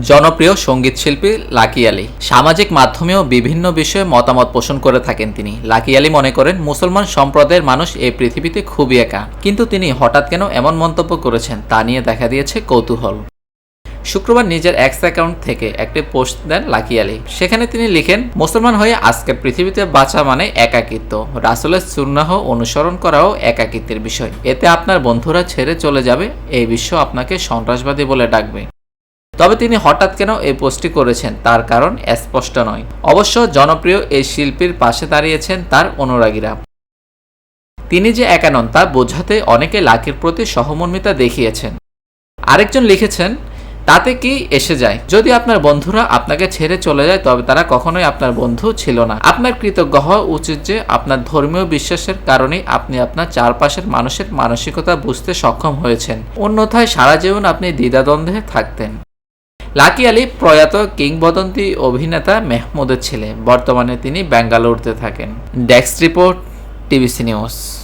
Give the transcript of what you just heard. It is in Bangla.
জনপ্রিয় সঙ্গীত শিল্পী লাকী আলী সামাজিক মাধ্যমেও বিভিন্ন বিষয়ে মতামত পোষণ করে থাকেন তিনি। লাকী আলী মনে করেন মুসলমান সম্প্রদায়ের মানুষ এই পৃথিবীতে খুবই একা, কিন্তু তিনি হঠাৎ কেন এমন মন্তব্য করেছেন তা নিয়ে দেখা দিয়েছে কৌতূহল। শুক্রবার নিজের এক্স অ্যাকাউন্ট থেকে একটি পোস্ট দেন লাকী আলী। সেখানে তিনি লিখেন, মুসলমান হয়ে আজকের পৃথিবীতে বাঁচা মানে একাকিত্ব। রাসূলের সুন্নাহ অনুসরণ করাও একাকিত্বের বিষয়। এতে আপনার বন্ধুরা ছেড়ে চলে যাবে, এই বিশ্ব আপনাকে সন্ত্রাসবাদী বলে ডাকবে। তবে তিনি হঠাৎ কেন এই পোস্টটি করেছেন তার কারণ স্পষ্ট নয়। অবশ্য জনপ্রিয় এই শিল্পীর পাশে দাঁড়িয়েছেন তার অনুরাগীরা। তিনি যে একা নন তা বোঝাতে অনেকে লাকীর প্রতি সহমর্মিতা দেখিয়েছেন। আরেকজন লিখেছেন, তাতে কি এসে যায়? যদি আপনার বন্ধুরা আপনাকে ছেড়ে চলে যায় তবে তারা কখনোই আপনার বন্ধু ছিল না। আপনার কৃতজ্ঞ হওয়া উচিত যে আপনার ধর্মীয় বিশ্বাসের কারণেই আপনি আপনার চারপাশের মানুষের মানসিকতা বুঝতে সক্ষম হয়েছেন। অন্যথায় সারা জীবন আপনি দ্বিধাদ্বন্দ্বে থাকতেন। লাকী আলী প্রয়াত কিংবদন্তি অভিনেতা মেহমুদের ছেলে। বর্তমানে তিনি বেঙ্গালুরুতে থাকেন। Desk report, TBC news.